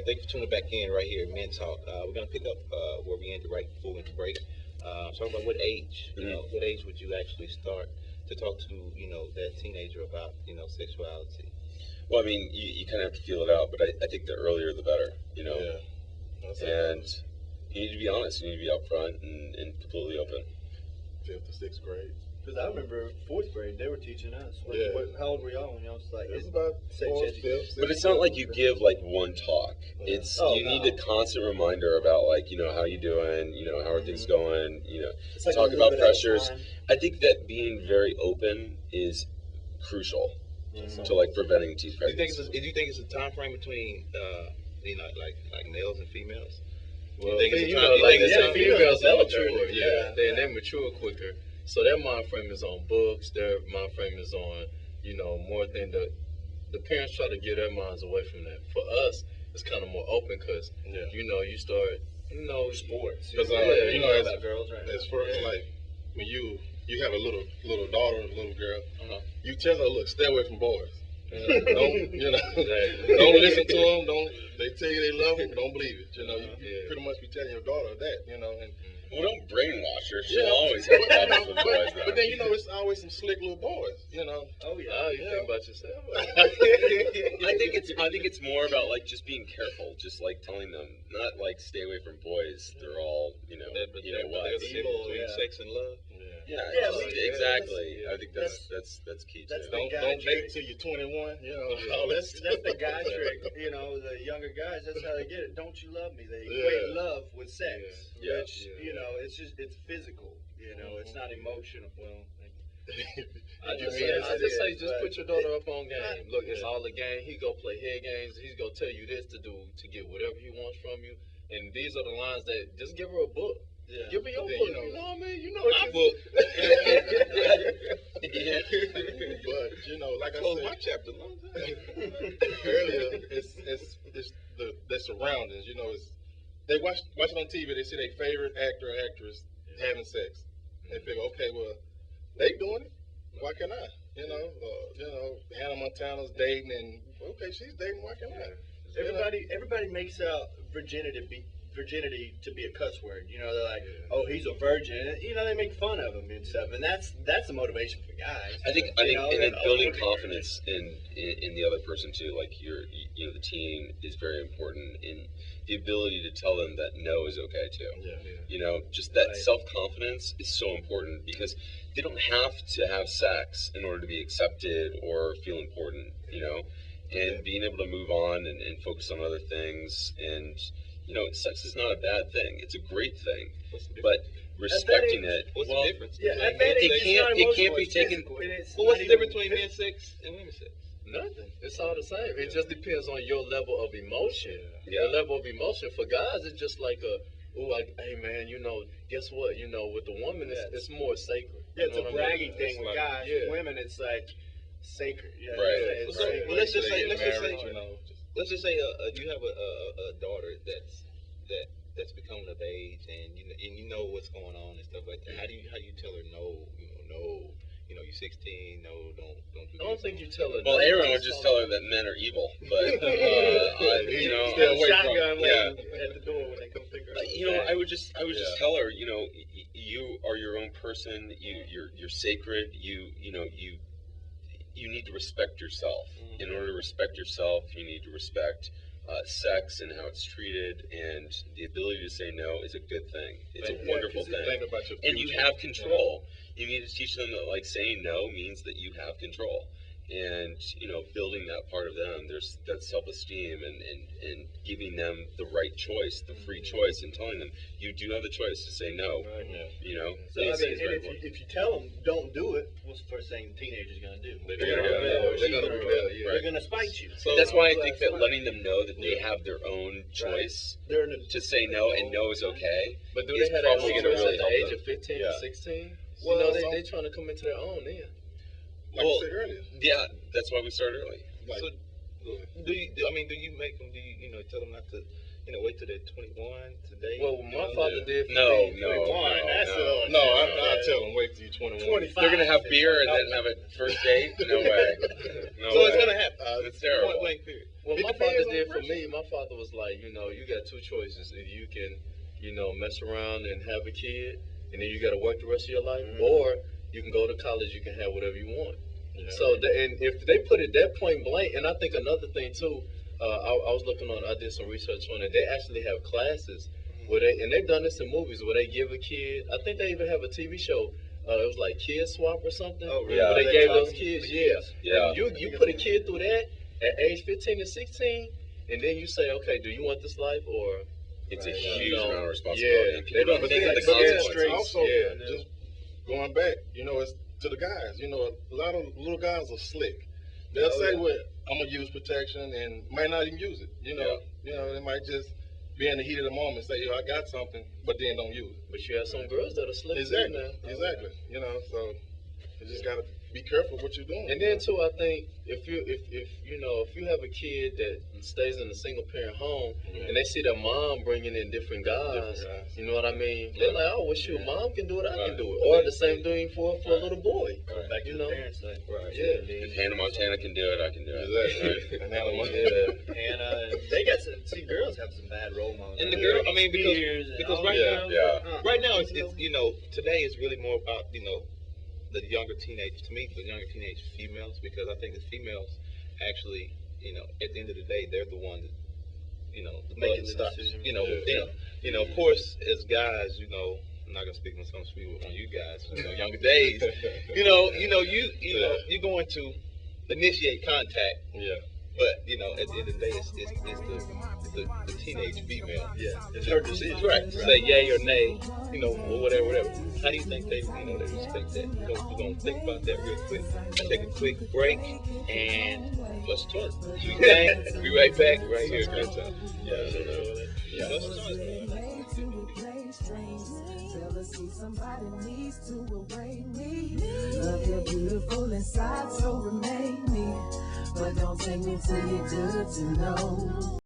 Thank you for tuning back in right here at Men Talk. We're gonna pick up where we ended right before we went to break. Talking about what age, what age would you actually start to talk to, that teenager about, sexuality? Well, I mean, you kind of have to feel it out, but I think the earlier the better, Yeah. And you need to be honest. You need to be upfront and completely open. 5th to 6th grade. Because I remember 4th grade, they were teaching us. How old were y'all when y'all was like? It's about 4th, 5th. But it's not like you give like one talk. Yeah. It's you need a constant reminder about like how you doing, how are things going, It's like talk about pressures. time. I think that being very open is crucial to like preventing teen Do you think pregnancy. do you think it's a time frame between, like males and females? Well, females are mature, mature, they mature quicker. So their mind frame is on books. Their mind frame is on, more than the parents try to get their minds away from that. For us, it's kind of more open because, you start, sports. Because, as girls, right? as far as like when you have a little daughter, a little girl, you tell her, look, stay away from boys. Don't don't listen to them. They tell you they love them, don't believe it. You pretty much be telling your daughter that. And Well, don't brainwash her. She'll always have problems with boys. but then it's always some slick little boys. Oh yeah. Oh, you think about yourself. I think it's more about like just being careful, just like telling them, not like stay away from boys. They're all But what. there's a difference between sex and love. Yeah, Yeah, exactly. I think that's key too. That's don't guy date trick. till you're 21. That's the guy trick. The younger guys, that's how they get it. Don't you love me? They equate love with sex, Yeah. which it's physical. It's not emotional. Well, I just say, just put your daughter up on game. Look, it's all a game. He go play head games. He's gonna tell you this to do to get whatever he wants from you. And these are the lines that just give her a book. yeah. Give me your book. You know what I mean? You know My what book. But like I Closed said my chapter long time. earlier, it's the surroundings. They watch it on TV. They see their favorite actor or actress having sex. They figure, okay, well, they doing it. Why can't I? Hannah Montana's dating, and okay, she's dating. Why can't I? Everybody makes out virginity to be a cuss word. They're like, oh, he's a virgin. They make fun of him and stuff, and that's the motivation for guys. I think and then building confidence in the other person too, like the team is very important in the ability to tell them that no is okay too. Just that self-confidence is so important because they don't have to have sex in order to be accepted or feel important, and being able to move on and focus on other things. And sex is not a bad thing, it's a great thing, but respecting it. What's the difference? Yeah, between at that age, it can't be taken. Well, what's the difference between men's sex and women's sex? Nothing. It's all the same. It just depends on your level of emotion. Yeah. Your level of emotion. For guys, it's just like hey man, guess what? With the woman, it's more sacred. Yeah, it's a You know what I bragging mean? thing with guys. Yeah. Women, it's like sacred. Yeah, Right. it's So, sacred. well, let's just say you you have a daughter that's becoming of age, and you know what's going on and stuff like that. How do you tell her no? You're 16. No, don't do I don't this. think you tell her. Well, no. Aaron would just tell her that men are evil, but stay away from Shotgun it. Yeah. waiting at the door when they come pick her up. I would just tell her, you are your own person. You're sacred. You need to respect yourself. In order to respect yourself, you need to respect sex and how it's treated, and the ability to say no is a good thing. It's a wonderful thing. Think about your And you future. have control. You need to teach them that like saying no means that you have control. And building that part of them, there's that self-esteem and giving them the right choice, the free choice, and telling them you do have the choice to say no. So if you tell them don't do it, what's the first thing the teenager's gonna do? They're gonna rebel. They're gonna spite you. So that's why I think that letting them know that they have their own choice They're in to say no and no is okay. But do is they have that probably choice gonna at really the help age them. of 15 Yeah. or 16? Well, they trying to come into their own then. Like I said earlier. Yeah, that's why we started early. Like, So, do you make them? Do you tell them not to? Wait till they're 21 today. Well, my father did. for No, me. no, That's no. no, I tell them wait till you're 21. 25. They're gonna have beer and then have a first date? No way. No So way. it's gonna happen. It's terrible. Point blank period. What It my depends father on did the for person. me, my father was like, you know, you got two choices. If you can, you know, mess around and have a kid, and then you got to work the rest of your life, or you can go to college, you can have whatever you want. So, and if they put it that point blank, and I think another thing too, I was looking on, I did some research on it. They actually have classes where they, and they've done this in movies where they give a kid. I think they even have a TV show. It was like Kid Swap or something. Oh, really? Yeah. Where they They gave taught those them kids, the yeah. kids? Yeah. And you put a kid through that at age 15 and 16, and then you say, okay, do you want this life or? It's a Right. huge No. amount of responsibility. Yeah. They don't But think then, of the but then consequences. also, Yeah. just going back, you know, it's to the guys. You know, a lot of little guys are slick. They'll say, "Well, I'm gonna use protection," and might not even use it. You know, they might just be in the heat of the moment, say, "Yo, I got something," but then don't use it. But you have some girls that are slick too Exactly, now. exactly. You know, so you just gotta be careful what you're doing. And then too, I think if you have a kid that stays in a single parent home and they see their mom bringing in different guys, you know what I mean? They're like, oh, well, shoot, mom can do it, I can do it. Or the same thing for a little boy. Back to You the know? parents thing. Right. Yeah. If Hannah Montana can do it, I can do it. Exactly. And now I'm Yeah. And they got some. See, girls have some bad role models. And the girl, I mean, Spears and because all right that. now, right now it's you know, today is really more about the younger teenagers. To me, the younger teenage females, because I think the females actually, at the end of the day, they're the one that, the Making buck the stops. decision. With them. Of course, as guys, I'm not gonna speak on some speak on you guys. Younger days, you're going to initiate contact. Yeah. But at the end of the day, it's the teenage female. Yeah, it's her decision. Right. Say yay or nay, or whatever. How do you think they respect that? We're gonna think about that real quick. Let's take a quick break and let's talk. Sweet thing. Be right back, right here. Good time. Yeah. Let's talk. Somebody needs to await me. Love you're beautiful inside, so remain me. But don't take me till you're good to know.